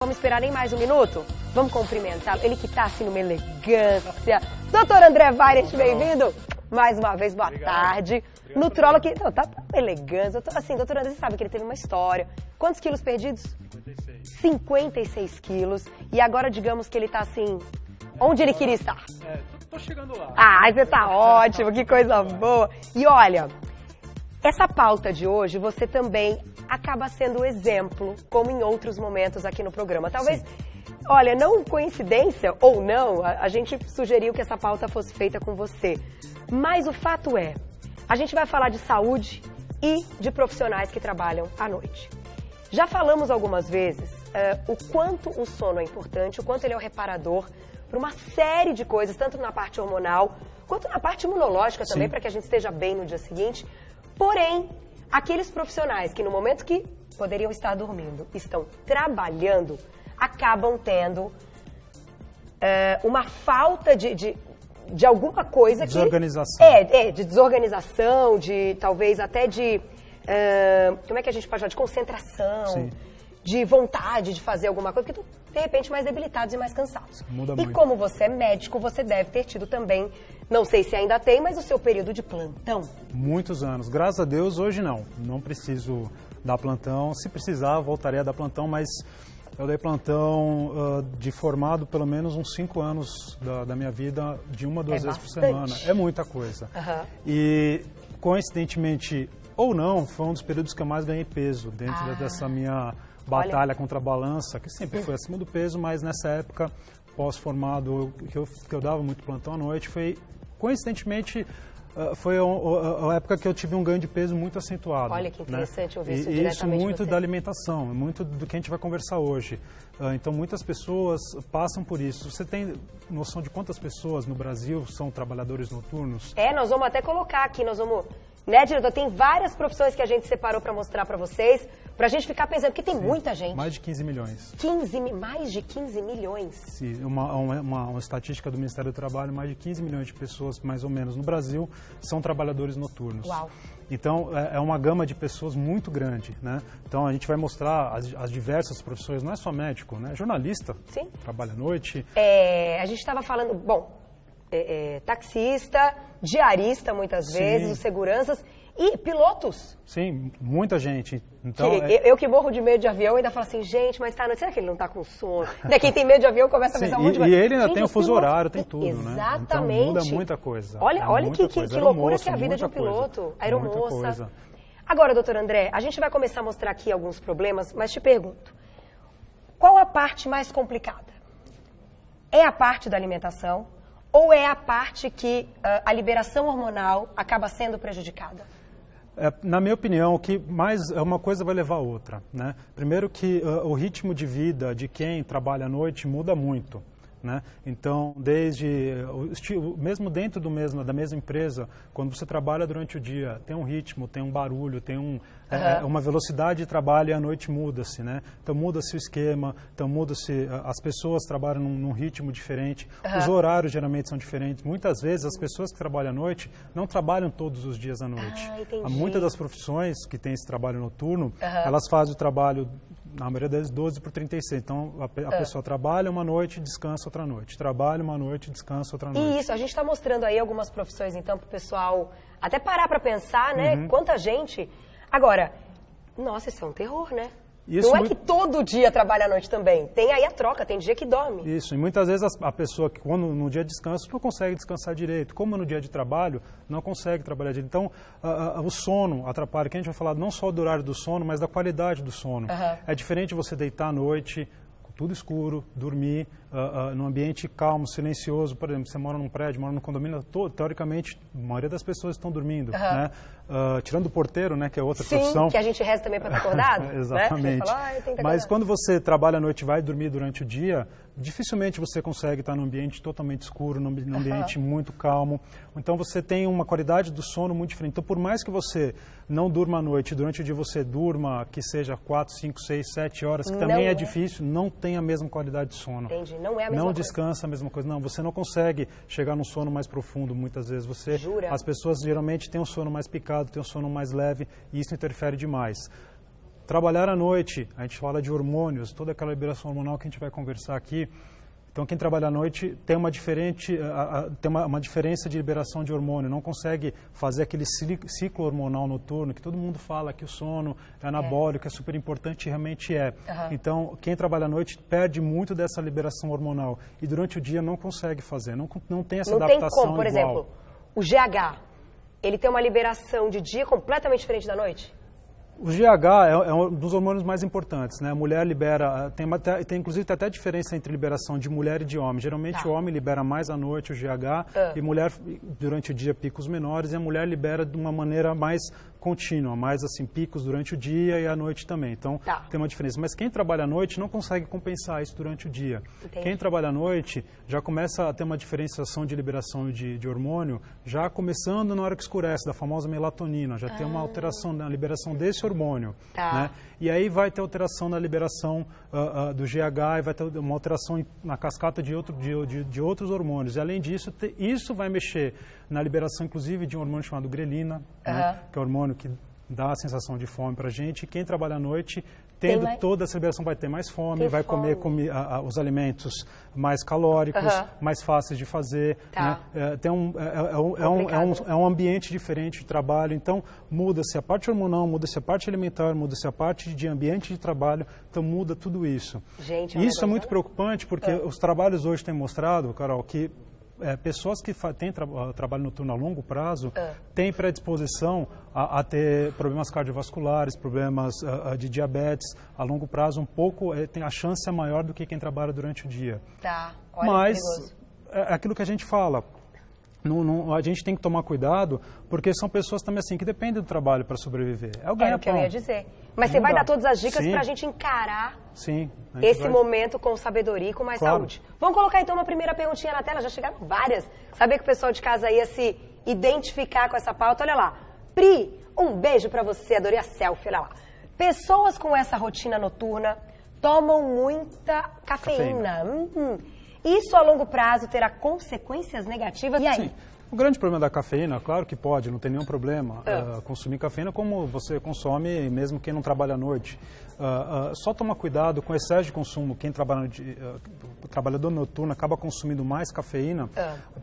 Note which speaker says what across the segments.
Speaker 1: Vamos esperar nem mais um minuto? Vamos cumprimentá-lo. Ele que está assim numa elegância. Doutor André Weireich, bem-vindo. Mais uma vez, boa tarde. Nutrólogo que não, tá elegante. Doutor André, você sabe que ele teve uma história. Quantos quilos perdidos? 56 quilos. E agora digamos que ele está assim, onde ele queria estar.
Speaker 2: Tô chegando lá.
Speaker 1: Ah, você tá ótimo, que coisa boa. E olha, essa pauta de hoje, você também acaba sendo exemplo, como em outros momentos aqui no programa. Talvez, olha, não coincidência ou não, a gente sugeriu que essa pauta fosse feita com você. Mas o fato é, a gente vai falar de saúde e de profissionais que trabalham à noite. Já falamos algumas vezes o quanto o sono é importante, o quanto ele é o reparador para uma série de coisas, tanto na parte hormonal, quanto na parte imunológica também, para que a gente esteja bem no dia seguinte. Porém, aqueles profissionais que no momento que poderiam estar dormindo, estão trabalhando, acabam tendo uma falta de alguma coisa que...
Speaker 2: Desorganização.
Speaker 1: De desorganização, de talvez até de... como é que a gente pode falar? De concentração,
Speaker 2: Sim.
Speaker 1: de vontade de fazer alguma coisa, porque estão, de repente, mais debilitados e mais cansados.
Speaker 2: Muda
Speaker 1: e
Speaker 2: muito.
Speaker 1: como você é médico, você deve ter tido também, não sei se ainda tem, mas o seu período de plantão.
Speaker 2: Muitos anos. Graças a Deus, hoje não. Não preciso dar plantão. Se precisar, voltaria a dar plantão, mas eu dei plantão de formado pelo menos uns 5 anos da minha vida, de 1 a 2 vezes por semana. É muita coisa.
Speaker 1: Uhum.
Speaker 2: E, coincidentemente ou não, foi um dos períodos que eu mais ganhei peso dentro dessa minha batalha contra a balança, que sempre foi acima do peso, mas nessa época pós-formado, que eu dava muito plantão à noite, foi, coincidentemente, foi a época que eu tive um ganho de peso muito acentuado.
Speaker 1: Olha que interessante ouvir isso
Speaker 2: e
Speaker 1: diretamente
Speaker 2: isso muito
Speaker 1: de você.
Speaker 2: da alimentação, muito do que a gente vai conversar hoje. Então, muitas pessoas passam por isso. Você tem noção de quantas pessoas no Brasil são trabalhadores noturnos?
Speaker 1: Nós vamos até colocar aqui, né, diretor? Tem várias profissões que a gente separou para mostrar para vocês, para a gente ficar pensando, porque tem muita gente.
Speaker 2: Mais de 15 milhões.
Speaker 1: Mais de 15 milhões.
Speaker 2: Sim, uma estatística do Ministério do Trabalho, mais de 15 milhões de pessoas, mais ou menos, no Brasil, são trabalhadores noturnos.
Speaker 1: Uau.
Speaker 2: Então, é uma gama de pessoas muito grande, né? Então, a gente vai mostrar as diversas profissões, não é só médico, né? Jornalista,
Speaker 1: Sim.
Speaker 2: Trabalha à noite.
Speaker 1: A gente estava falando, taxista, diarista muitas vezes, os seguranças e pilotos.
Speaker 2: Sim, muita gente. Então,
Speaker 1: eu que morro de medo de avião ainda falo assim, gente, mas tá à noite, será que ele não tá com sono? Quem tem medo de avião começa a pensar um monte de coisa.
Speaker 2: E ele ainda tem o fuso
Speaker 1: pilotos,
Speaker 2: horário, tem tudo, né?
Speaker 1: Exatamente.
Speaker 2: Então, muda muita coisa.
Speaker 1: Olha
Speaker 2: muita
Speaker 1: que
Speaker 2: coisa.
Speaker 1: loucura que é a vida de um piloto, aeromoça. Agora, doutor André, a gente vai começar a mostrar aqui alguns problemas, mas te pergunto, qual a parte mais complicada? É a parte da alimentação ou é a parte que a liberação hormonal acaba sendo prejudicada?
Speaker 2: Na minha opinião, o que mais uma coisa vai levar a outra, né? Primeiro que o ritmo de vida de quem trabalha à noite muda muito, né? Então, mesmo dentro da mesma empresa, quando você trabalha durante o dia, tem um ritmo, tem um barulho, tem uma velocidade de trabalho e à noite muda-se, né? Então muda-se o esquema, então muda-se, as pessoas trabalham num ritmo diferente, os horários geralmente são diferentes. Muitas vezes as pessoas que trabalham à noite não trabalham todos os dias à noite. Muitas das profissões que têm esse trabalho noturno, elas fazem o trabalho, na maioria deles, 12 por 36. Então, a pessoa trabalha uma noite, descansa outra noite. Trabalha uma noite, descansa outra noite.
Speaker 1: Isso, a gente está mostrando aí algumas profissões, então, para o pessoal até parar para pensar, né? Quanta gente... Agora, nossa, isso é um terror, né? Não é que todo dia trabalha à noite também. Tem aí a troca, tem dia que dorme.
Speaker 2: Isso, e muitas vezes a pessoa que quando no dia de descanso não consegue descansar direito. Como no dia de trabalho, não consegue trabalhar direito. Então, o sono atrapalha, que a gente vai falar não só do horário do sono, mas da qualidade do sono. É diferente você deitar à noite, tudo escuro, dormir num ambiente calmo, silencioso. Por exemplo, você mora num prédio, mora num condomínio, teoricamente, a maioria das pessoas estão dormindo, né? Tirando o porteiro, né, que é outra profissão.
Speaker 1: Sim, que a gente reza também para estar acordado.
Speaker 2: Exatamente.
Speaker 1: Né? Fala,
Speaker 2: mas quando você trabalha à noite e vai dormir durante o dia, dificilmente você consegue estar num ambiente totalmente escuro, num ambiente muito calmo. Então você tem uma qualidade do sono muito diferente. Então, por mais que você não durma à noite, durante o dia você durma, que seja 4, 5, 6, 7 horas, que também é difícil, não tem a mesma qualidade de sono.
Speaker 1: Entendi, não é a mesma coisa.
Speaker 2: Não descansa a mesma coisa. Não, você não consegue chegar num sono mais profundo muitas vezes. As pessoas geralmente têm um sono mais picado, têm um sono mais leve e isso interfere demais. Trabalhar à noite, a gente fala de hormônios, toda aquela liberação hormonal que a gente vai conversar aqui. Então, quem trabalha à noite tem uma diferença de liberação de hormônio, não consegue fazer aquele ciclo hormonal noturno, que todo mundo fala que o sono é anabólico, é super importante, e realmente é. Então, quem trabalha à noite perde muito dessa liberação hormonal e durante o dia não consegue fazer, não tem essa adaptação
Speaker 1: Não tem como, por
Speaker 2: igual.
Speaker 1: exemplo, o GH, ele tem uma liberação de dia completamente diferente da noite?
Speaker 2: O GH é um dos hormônios mais importantes, né? A mulher libera, tem inclusive até diferença entre liberação de mulher e de homem. Geralmente o homem libera mais à noite o GH e mulher durante o dia picos menores, e a mulher libera de uma maneira mais contínua, mais assim, picos durante o dia e à noite também. Então tem uma diferença. Mas quem trabalha à noite não consegue compensar isso durante o dia.
Speaker 1: Entendi.
Speaker 2: Quem trabalha à noite já começa a ter uma diferenciação de liberação de hormônio, já começando na hora que escurece, da famosa melatonina, já tem uma alteração na liberação desse hormônio. Né? E aí vai ter alteração na liberação do GH e vai ter uma alteração na cascata de outros hormônios. E além disso, isso vai mexer na liberação, inclusive, de um hormônio chamado grelina, né? Que é o hormônio que dá a sensação de fome para a gente. E quem trabalha à noite, tendo toda essa liberação, vai ter mais fome, vai comer os alimentos mais calóricos, mais fáceis de fazer. Né? É um ambiente diferente de trabalho, então muda-se a parte hormonal, muda-se a parte alimentar, muda-se a parte de ambiente de trabalho, então muda tudo isso.
Speaker 1: Gente,
Speaker 2: isso é muito preocupante porque os trabalhos hoje têm mostrado, Carol, que pessoas que têm trabalho noturno a longo prazo têm predisposição a ter problemas cardiovasculares, problemas de diabetes a longo prazo, tem a chance maior do que quem trabalha durante o dia.
Speaker 1: Olha,
Speaker 2: mas é aquilo que a gente fala. A gente tem que tomar cuidado, porque são pessoas também assim que dependem do trabalho para sobreviver. É o
Speaker 1: que eu ia dizer. Mas você vai dar todas as dicas para a gente encarar esse momento com sabedoria e com mais saúde. Vamos colocar então uma primeira perguntinha na tela, já chegaram várias. Saber que o pessoal de casa ia se identificar com essa pauta. Olha lá. Pri, um beijo para você, adorei a selfie, olha lá. Pessoas com essa rotina noturna tomam muita cafeína. Isso a longo prazo terá consequências negativas? E aí?
Speaker 2: Sim. O grande problema da cafeína, claro que pode, não tem nenhum problema consumir cafeína como você consome mesmo quem não trabalha à noite. Só tomar cuidado com o excesso de consumo. Quem o trabalhador noturno acaba consumindo mais cafeína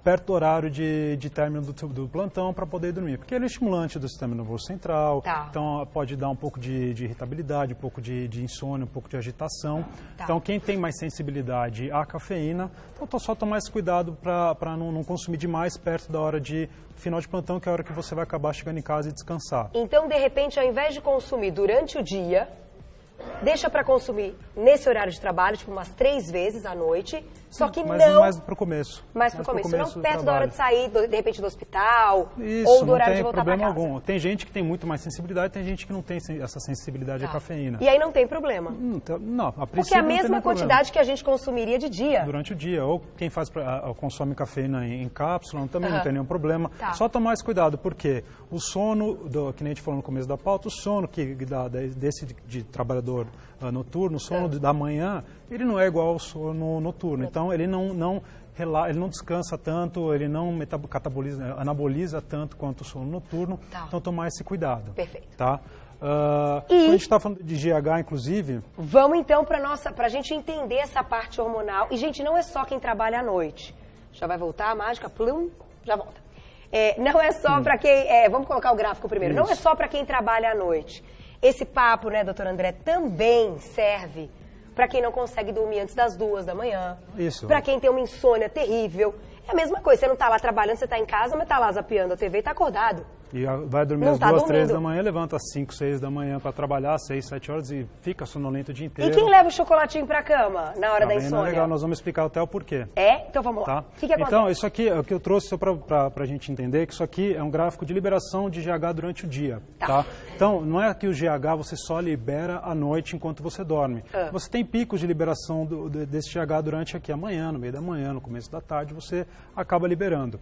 Speaker 2: perto do horário de término do plantão para poder dormir. Porque ele é estimulante do sistema nervoso central, então pode dar um pouco de irritabilidade, um pouco de insônia, um pouco de agitação. Então quem tem mais sensibilidade à cafeína, então só tomar esse cuidado para não consumir demais perto da hora de final de plantão, que é a hora que você vai acabar chegando em casa e descansar.
Speaker 1: Então, de repente, ao invés de consumir durante o dia, deixa para consumir nesse horário de trabalho, tipo umas 3 vezes à noite, só que
Speaker 2: mais para o começo.
Speaker 1: Mais para o começo, não perto da hora de sair, de repente, do hospital,
Speaker 2: isso,
Speaker 1: ou do horário de voltar para casa.
Speaker 2: Isso, não tem problema algum. Tem gente que tem muito mais sensibilidade, tem gente que não tem essa sensibilidade à cafeína.
Speaker 1: E aí não tem problema?
Speaker 2: Não, a princípio
Speaker 1: porque é a mesma quantidade que a gente consumiria de dia.
Speaker 2: Durante o dia, ou quem consome cafeína em cápsula, também não tem nenhum problema. Só tomar esse cuidado, porque o sono, que nem a gente falou no começo da pauta, o sono desse de trabalhador noturno, o sono da manhã, ele não é igual ao sono noturno. Então, ele não descansa tanto, ele não anaboliza tanto quanto o sono noturno. Então, tomar esse cuidado.
Speaker 1: Perfeito.
Speaker 2: Quando a gente está falando de GH, inclusive...
Speaker 1: Vamos, então, para a gente entender essa parte hormonal. E, gente, não é só quem trabalha à noite. Já vai voltar a mágica? Plum, já volta. Não é só para quem... vamos colocar o gráfico primeiro. Isso. Não é só para quem trabalha à noite. Esse papo, né, doutor André, também serve para quem não consegue dormir antes das 2 da manhã.
Speaker 2: Isso.
Speaker 1: Para quem tem uma insônia terrível. É a mesma coisa, você não está lá trabalhando, você está em casa, mas está lá zapeando a TV e está acordado.
Speaker 2: E vai dormir às 2, 3 da manhã, levanta às 5, 6 da manhã para trabalhar, 6, 7 horas e fica sonolento o dia inteiro.
Speaker 1: E quem leva o chocolatinho para a cama na hora da insônia?
Speaker 2: Não é legal, nós vamos explicar até o porquê.
Speaker 1: Então vamos lá. O que acontece?
Speaker 2: Então, isso aqui é o que eu trouxe só para a gente entender, que isso aqui é um gráfico de liberação de GH durante o dia. Então, não é que o GH você só libera à noite enquanto você dorme. Você tem picos de liberação desse GH durante aqui a manhã, no meio da manhã, no começo da tarde, você acaba liberando.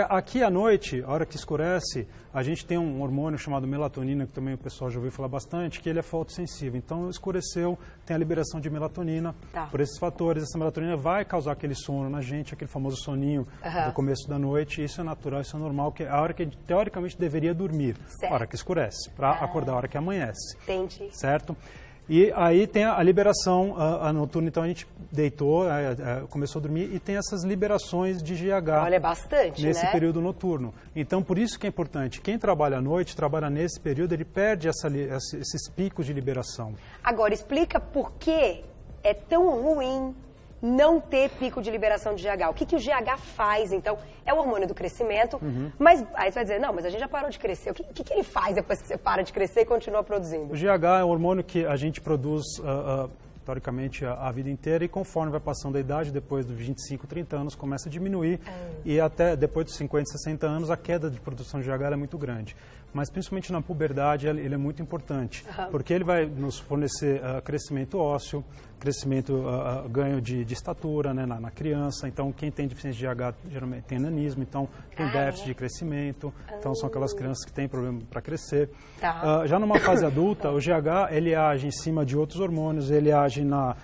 Speaker 2: Aqui à noite, a hora que escurece, a gente tem um hormônio chamado melatonina, que também o pessoal já ouviu falar bastante, que ele é fotossensível. Então, escureceu, tem a liberação de melatonina. Por esses fatores, essa melatonina vai causar aquele sono na gente, aquele famoso soninho do começo da noite. Isso é natural, isso é normal, que é a hora que a gente, teoricamente, deveria dormir. A hora que escurece, para acordar a hora que amanhece.
Speaker 1: Entendi.
Speaker 2: Certo? E aí tem a liberação noturna, então a gente deitou, começou a dormir e tem essas liberações de GH.
Speaker 1: Olha, bastante,
Speaker 2: nesse
Speaker 1: né?
Speaker 2: período noturno. Então, por isso que é importante, quem trabalha à noite, trabalha nesse período, ele perde esses picos de liberação.
Speaker 1: Agora, explica por que é tão ruim não ter pico de liberação de GH. O que o GH faz, então? É o hormônio do crescimento, mas aí você vai dizer, não, mas a gente já parou de crescer. O que ele faz depois que você para de crescer e continua produzindo?
Speaker 2: O GH é um hormônio que a gente produz, teoricamente, a vida inteira e conforme vai passando a idade, depois dos 25, 30 anos, começa a diminuir e até depois dos 50, 60 anos, a queda de produção de GH é muito grande. Mas principalmente na puberdade ele é muito importante, porque ele vai nos fornecer crescimento ósseo, crescimento, ganho de estatura, né, na criança. Então, quem tem deficiência de GH geralmente tem nanismo, então tem déficit de crescimento. Então, são aquelas crianças que têm problema para crescer. Já numa fase adulta, o GH ele age em cima de outros hormônios, ele age na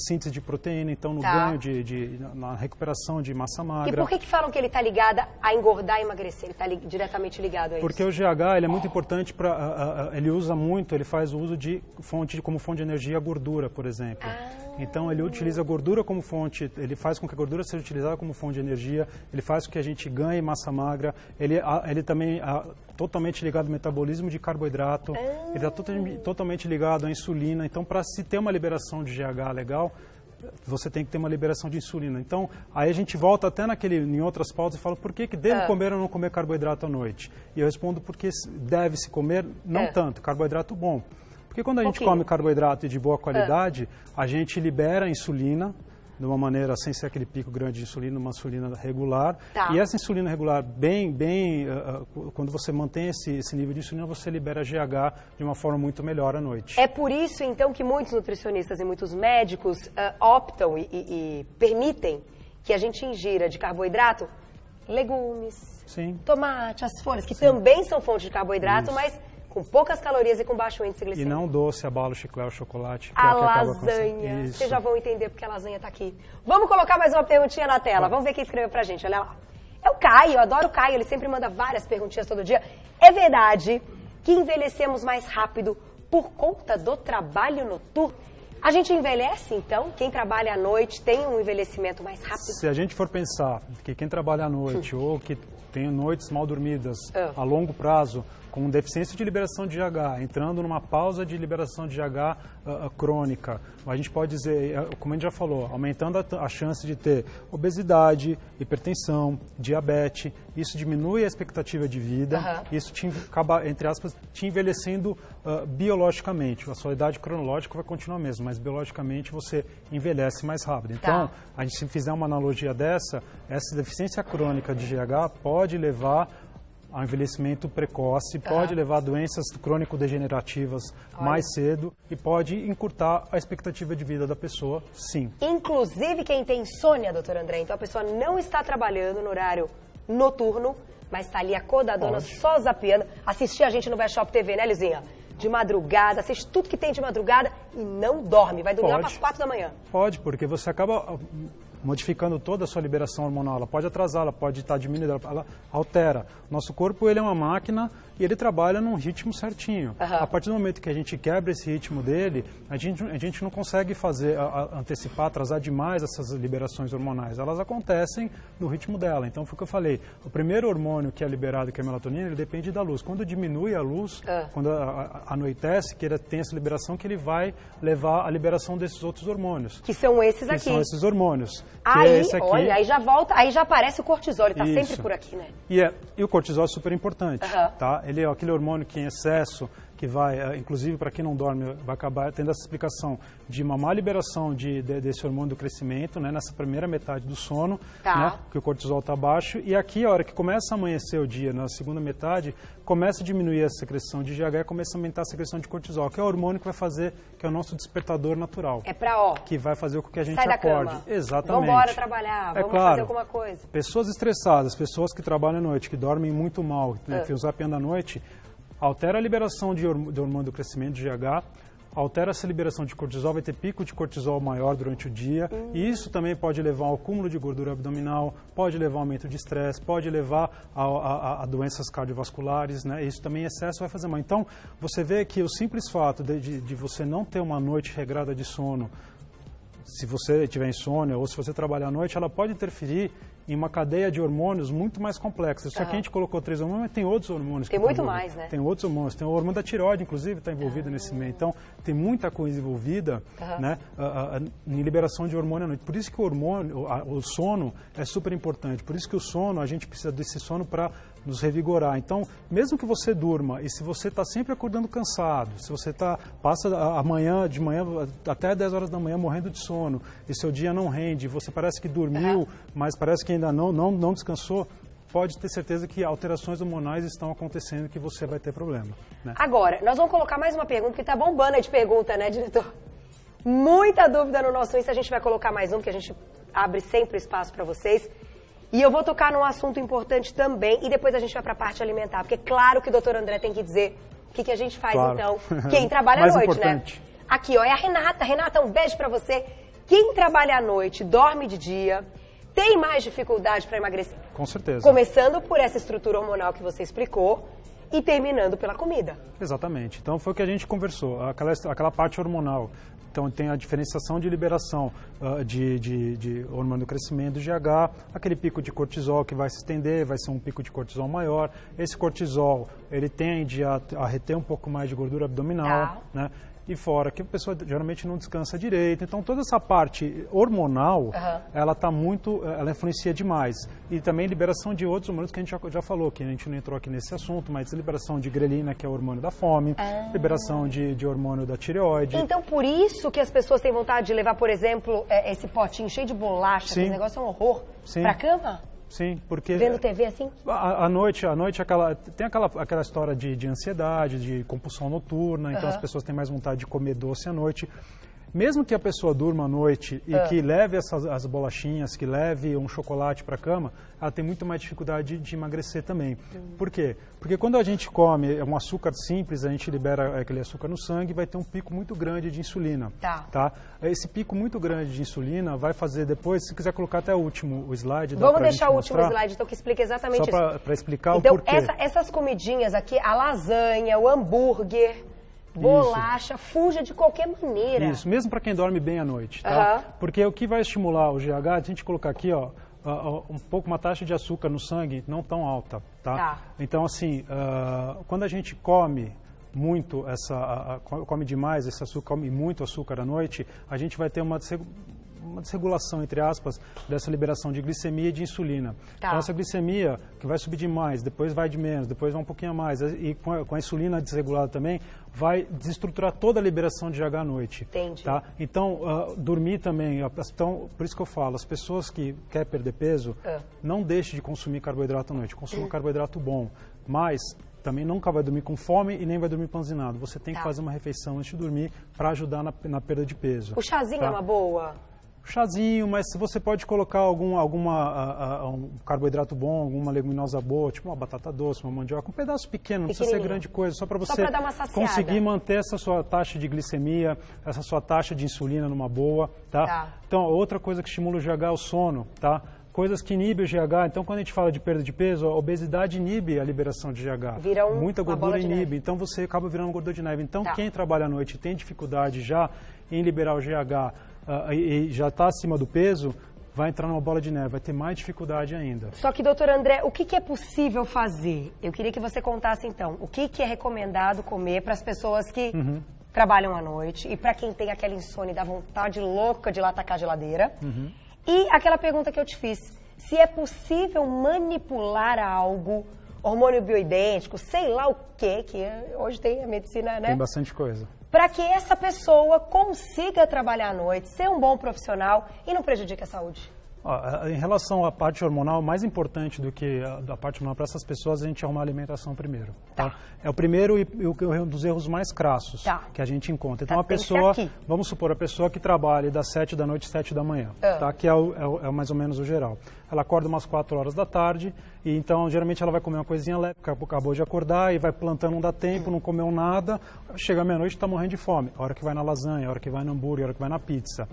Speaker 2: síntese de proteína, então no ganho na recuperação de massa magra.
Speaker 1: E por que falam que ele está ligado a engordar e emagrecer? Ele está diretamente ligado a isso?
Speaker 2: Porque o GH ele é muito importante para, ele faz o uso de como fonte de energia a gordura, por exemplo. Então ele utiliza a gordura como fonte, ele faz com que a gordura seja utilizada como fonte de energia, ele faz com que a gente ganhe massa magra, ele também totalmente ligado ao metabolismo de carboidrato, ele está totalmente ligado à insulina. Então, para se ter uma liberação de GH legal, você tem que ter uma liberação de insulina. Então, aí a gente volta até em outras pautas e fala, por que devo comer ou não comer carboidrato à noite? E eu respondo, porque deve-se comer, não tanto, carboidrato bom. Porque quando a gente come carboidrato de boa qualidade, a gente libera insulina, de uma maneira sem ser aquele pico grande de insulina, uma insulina regular. E essa insulina regular, quando você mantém esse nível de insulina, você libera GH de uma forma muito melhor à noite.
Speaker 1: É por isso, então, que muitos nutricionistas e muitos médicos optam e permitem que a gente ingira de carboidrato legumes, tomate, as folhas, que também são fonte de carboidrato, mas com poucas calorias e com baixo índice glicêmico.
Speaker 2: E não doce, abalo, chiclete, chocolate.
Speaker 1: A lasanha. Vocês já vão entender porque a lasanha está aqui. Vamos colocar mais uma perguntinha na tela. Vamos ver quem escreveu pra gente. Olha lá. É o Caio, eu adoro o Caio. Ele sempre manda várias perguntinhas todo dia. É verdade que envelhecemos mais rápido por conta do trabalho noturno? A gente envelhece, então? Quem trabalha à noite tem um envelhecimento mais rápido?
Speaker 2: Se a gente for pensar que quem trabalha à noite ou que tem noites mal dormidas a longo prazo, com deficiência de liberação de GH, entrando numa pausa de liberação de GH crônica, a gente pode dizer, como a gente já falou, aumentando a chance de ter obesidade, hipertensão, diabetes, isso diminui a expectativa de vida, isso acaba, entre aspas, te envelhecendo biologicamente. A sua idade cronológica vai continuar mesmo, mas biologicamente você envelhece mais rápido. Então, a gente, se fizer uma analogia dessa, essa deficiência crônica de GH pode levar ao envelhecimento precoce, pode levar a doenças crônico-degenerativas mais cedo e pode encurtar a expectativa de vida da pessoa, sim.
Speaker 1: Inclusive quem tem insônia, doutor André, então a pessoa não está trabalhando no horário noturno, mas está ali acordadona, só zapeando, assistir a gente no Best Shop TV, né, Lizinha? De madrugada, assiste tudo que tem de madrugada e não dorme, vai dormir lá para as 4 da manhã.
Speaker 2: Pode, porque você acaba modificando toda a sua liberação hormonal. Ela pode atrasar, ela pode estar diminuindo, ela altera. Nosso corpo, ele é uma máquina e ele trabalha num ritmo certinho. A partir do momento que a gente quebra esse ritmo dele, a gente não consegue antecipar, atrasar demais essas liberações hormonais. Elas acontecem no ritmo dela. Então, foi o que eu falei. O primeiro hormônio que é liberado, que é a melatonina, ele depende da luz. Quando diminui a luz, quando anoitece, que ele tem essa liberação, que ele vai levar à liberação desses outros hormônios.
Speaker 1: Que são esses aqui.
Speaker 2: Que são esses hormônios.
Speaker 1: Aí, olha, aí já volta, aí já aparece o cortisol, ele está sempre por aqui, né?
Speaker 2: E o cortisol é super importante, tá? Ele é aquele hormônio que em excesso, que vai, inclusive para quem não dorme, vai acabar tendo essa explicação de uma má liberação desse hormônio do crescimento, né, nessa primeira metade do sono, né, que o cortisol está baixo, e aqui a hora que começa a amanhecer o dia, na segunda metade, começa a diminuir a secreção de GH e começa a aumentar a secreção de cortisol, que é o hormônio que vai fazer, que é o nosso despertador natural.
Speaker 1: É para,
Speaker 2: que vai fazer com que a gente
Speaker 1: sai
Speaker 2: acorde.
Speaker 1: Da cama.
Speaker 2: Exatamente.
Speaker 1: Vamos embora trabalhar, vamos fazer alguma coisa.
Speaker 2: Pessoas estressadas, pessoas que trabalham à noite, que dormem muito mal, né, que zapeando à noite, altera a liberação de hormônio do crescimento, de GH, altera essa liberação de cortisol, vai ter pico de cortisol maior durante o dia, e isso também pode levar ao acúmulo de gordura abdominal, pode levar ao aumento de estresse, pode levar a doenças cardiovasculares, né? Isso também, em excesso, vai fazer mal. Então, você vê que o simples fato de você não ter uma noite regrada de sono, se você tiver insônia ou se você trabalhar à noite, ela pode interferir em uma cadeia de hormônios muito mais complexa. Isso aqui a gente colocou 3 hormônios, mas tem outros hormônios.
Speaker 1: Tem muito mais, né?
Speaker 2: Tem outros hormônios. Tem o hormônio da tireoide, inclusive, está envolvido nesse meio. Então, tem muita coisa envolvida né, em liberação de hormônio à noite. Por isso que o sono é super importante. Por isso que o sono, a gente precisa desse sono para nos revigorar. Então, mesmo que você durma, e se você está sempre acordando cansado, se você passa de manhã até 10 horas da manhã morrendo de sono, e seu dia não rende, você parece que dormiu, mas parece que ainda não descansou, pode ter certeza que alterações hormonais estão acontecendo, que você vai ter problema. Né?
Speaker 1: Agora, nós vamos colocar mais uma pergunta, que está bombando de pergunta, né, diretor? Muita dúvida no nosso Insta, a gente vai colocar mais um, que a gente abre sempre espaço para vocês. E eu vou tocar num assunto importante também, e depois a gente vai para a parte alimentar, porque claro que o doutor André tem que dizer o que a gente faz, então, quem trabalha à noite, importante, né? Aqui, ó, é a Renata. Renata, um beijo para você. Quem trabalha à noite, dorme de dia, tem mais dificuldade para emagrecer?
Speaker 2: Com certeza.
Speaker 1: Começando por essa estrutura hormonal que você explicou e terminando pela comida.
Speaker 2: Exatamente. Então, foi o que a gente conversou, aquela parte hormonal. Então, tem a diferenciação de liberação de hormônio do crescimento, do GH, aquele pico de cortisol que vai se estender, vai ser um pico de cortisol maior. Esse cortisol, ele tende a reter um pouco mais de gordura abdominal, né? E fora que a pessoa geralmente não descansa direito. Então, toda essa parte hormonal, ela influencia demais. E também liberação de outros hormônios que a gente já falou, que a gente não entrou aqui nesse assunto, mas liberação de grelina, que é o hormônio da fome, liberação de hormônio da tireoide.
Speaker 1: Então, por isso que as pessoas têm vontade de levar, por exemplo, esse potinho cheio de bolacha, esse negócio é um horror, pra cama?
Speaker 2: Sim, porque...
Speaker 1: Vendo TV assim?
Speaker 2: À noite tem aquela história de ansiedade, de compulsão noturna, então as pessoas têm mais vontade de comer doce à noite. Mesmo que a pessoa durma à noite e que leve as bolachinhas, que leve um chocolate para a cama, ela tem muito mais dificuldade de emagrecer também. Por quê? Porque quando a gente come um açúcar simples, a gente libera aquele açúcar no sangue e vai ter um pico muito grande de insulina. Tá? Esse pico muito grande de insulina vai fazer depois, se quiser colocar até o último slide.
Speaker 1: Vamos deixar o último slide, então, que explica exatamente
Speaker 2: isso.
Speaker 1: Só
Speaker 2: para explicar
Speaker 1: então,
Speaker 2: o porquê.
Speaker 1: Então, essas comidinhas aqui, a lasanha, o hambúrguer... Bolacha, fuja de qualquer maneira.
Speaker 2: Isso, mesmo para quem dorme bem à noite, tá? Porque o que vai estimular o GH, a gente colocar aqui, ó, uma taxa de açúcar no sangue não tão alta, tá? Então, assim, quando a gente come muito come demais esse açúcar, come muito açúcar à noite, a gente vai ter uma desregulação, entre aspas, dessa liberação de glicemia e de insulina. Então, essa glicemia, que vai subir demais, depois vai de menos, depois vai um pouquinho a mais, e com a insulina desregulada também, vai desestruturar toda a liberação de GH à noite.
Speaker 1: Entendi.
Speaker 2: Tá? Então, dormir também, então, por isso que eu falo, as pessoas que querem perder peso, não deixem de consumir carboidrato à noite, consuma carboidrato bom, mas também nunca vai dormir com fome e nem vai dormir panzinado. Você tem que fazer uma refeição antes de dormir para ajudar na perda de peso.
Speaker 1: O chazinho é uma boa?
Speaker 2: Chazinho, mas se você pode colocar um carboidrato bom, alguma leguminosa boa, tipo uma batata doce, uma mandioca, um pedaço pequeno, não precisa ser grande coisa, só para você conseguir manter essa sua taxa de glicemia, essa sua taxa de insulina numa boa, tá? Então, outra coisa que estimula o GH é o sono, tá? Coisas que inibem o GH, então quando a gente fala de perda de peso, a obesidade inibe a liberação de GH. Muita gordura inibe, então você acaba virando gordura de neve. Então quem trabalha à noite e tem dificuldade já em liberar o GH e já está acima do peso, vai entrar numa bola de neve, vai ter mais dificuldade ainda.
Speaker 1: Só que, doutor André, o que é possível fazer? Eu queria que você contasse, então, o que é recomendado comer para as pessoas que trabalham à noite e para quem tem aquela insônia e dá vontade louca de lá atacar a geladeira. E aquela pergunta que eu te fiz, se é possível manipular algo hormônio bioidêntico, sei lá o quê, que hoje tem a medicina, né?
Speaker 2: Tem bastante coisa.
Speaker 1: Para que essa pessoa consiga trabalhar à noite, ser um bom profissional e não prejudique a saúde.
Speaker 2: Em relação à parte hormonal, mais importante do que a parte hormonal para essas pessoas, a gente arrumar a alimentação primeiro. Tá? É o primeiro e um dos erros mais crassos que a gente encontra. Então, a pessoa, vamos supor, a pessoa que trabalha das 7 da noite às 7 da manhã, tá? Que é mais ou menos o geral. Ela acorda umas 4 horas da tarde e então, geralmente, ela vai comer uma coisinha leve, porque acabou de acordar e vai plantando, não dá tempo, não comeu nada, chega à meia-noite e está morrendo de fome. A hora que vai na lasanha, a hora que vai no hambúrguer, a hora que vai na pizza.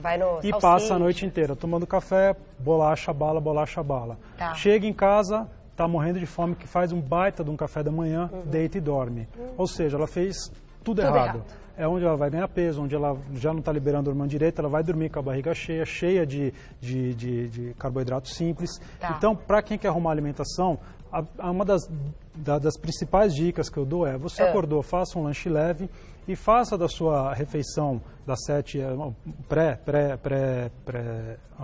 Speaker 2: E passa a noite inteira tomando café, bolacha, bala. Tá. Chega em casa, tá morrendo de fome, que faz um baita de um café da manhã, deita e dorme. Ou seja, ela fez tudo errado. É onde ela vai ganhar peso, onde ela já não está liberando o hormônio direito, ela vai dormir com a barriga cheia de carboidratos simples. Tá. Então, para quem quer arrumar alimentação, uma das principais dicas que eu dou é, você acordou, faça um lanche leve e faça da sua refeição das 7,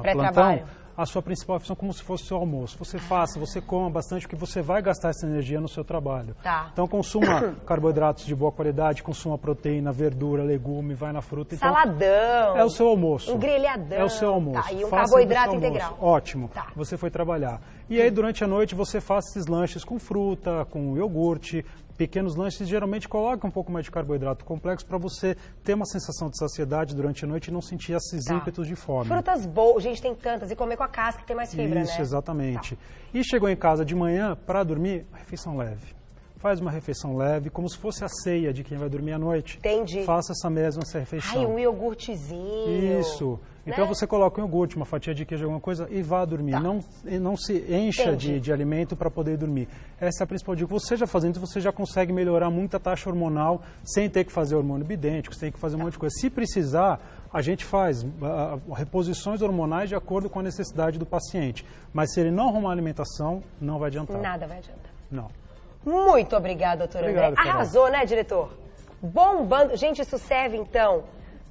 Speaker 2: plantão, a sua principal refeição como se fosse o seu almoço. Você faça, você coma bastante, porque você vai gastar essa energia no seu trabalho. Tá. Então, consuma carboidratos de boa qualidade, consuma proteína, verdura, legume, vai na fruta. Então,
Speaker 1: saladão.
Speaker 2: É o seu almoço.
Speaker 1: Um grelhadão.
Speaker 2: É o seu almoço.
Speaker 1: Tá, e um carboidrato integral.
Speaker 2: Ótimo. Tá. Você foi trabalhar. E aí, durante a noite, você faz esses lanches com fruta, com iogurte, pequenos lanches, geralmente coloca um pouco mais de carboidrato complexo para você ter uma sensação de saciedade durante a noite e não sentir esses ímpetos de fome.
Speaker 1: Frutas boas, gente, tem tantas, e comer com a casca que tem mais fibra,
Speaker 2: Isso, exatamente. E chegou em casa de manhã, para dormir, refeição leve. Faz uma refeição leve, como se fosse a ceia de quem vai dormir à noite.
Speaker 1: Entendi.
Speaker 2: Faça essa refeição.
Speaker 1: Um iogurtezinho.
Speaker 2: Isso. Então você coloca um iogurte, uma fatia de queijo, alguma coisa e vá dormir. Não se encha de alimento para poder dormir. Essa é a principal dica. Você já fazendo isso, você já consegue melhorar muito a taxa hormonal sem ter que fazer hormônio bidêntico, sem ter que fazer um monte de coisa. Se precisar, a gente faz reposições hormonais de acordo com a necessidade do paciente. Mas se ele não arrumar a alimentação, não vai adiantar.
Speaker 1: Nada vai adiantar.
Speaker 2: Não.
Speaker 1: Muito obrigada, doutor André. Arrasou, né, diretor? Bombando. Gente, isso serve, então,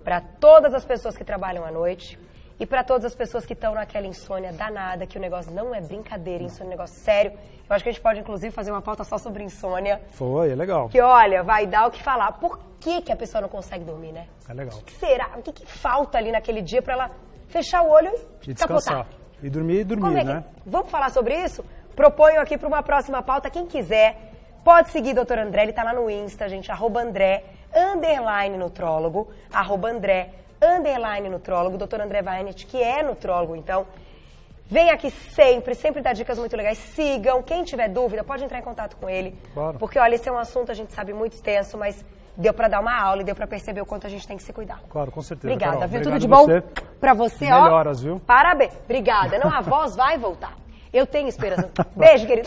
Speaker 1: para todas as pessoas que trabalham à noite e para todas as pessoas que estão naquela insônia danada, que o negócio não é brincadeira, insônia é um negócio sério. Eu acho que a gente pode, inclusive, fazer uma pauta só sobre insônia.
Speaker 2: É legal.
Speaker 1: Que, olha, vai dar o que falar. Por que a pessoa não consegue dormir, né?
Speaker 2: É legal.
Speaker 1: O que será? O que falta ali naquele dia para ela fechar o olho e
Speaker 2: descansar? E dormir, né?
Speaker 1: Vamos falar sobre isso? Proponho aqui para uma próxima pauta. Quem quiser, pode seguir o Dr. André, ele está lá no Insta, gente, @André_nutrólogo, @André_nutrólogo, Dr. André Weinert, que é nutrólogo, então, vem aqui sempre dá dicas muito legais, sigam, quem tiver dúvida, pode entrar em contato com ele, porque, olha, esse é um assunto, a gente sabe, muito extenso, mas deu para dar uma aula e deu para perceber o quanto a gente tem que se cuidar.
Speaker 2: Claro, com certeza.
Speaker 1: Obrigada, viu? Tudo de bom para você,
Speaker 2: Melhoras, viu?
Speaker 1: Parabéns. Obrigada. Não, a voz vai voltar. Eu tenho esperança. Beijo, querido.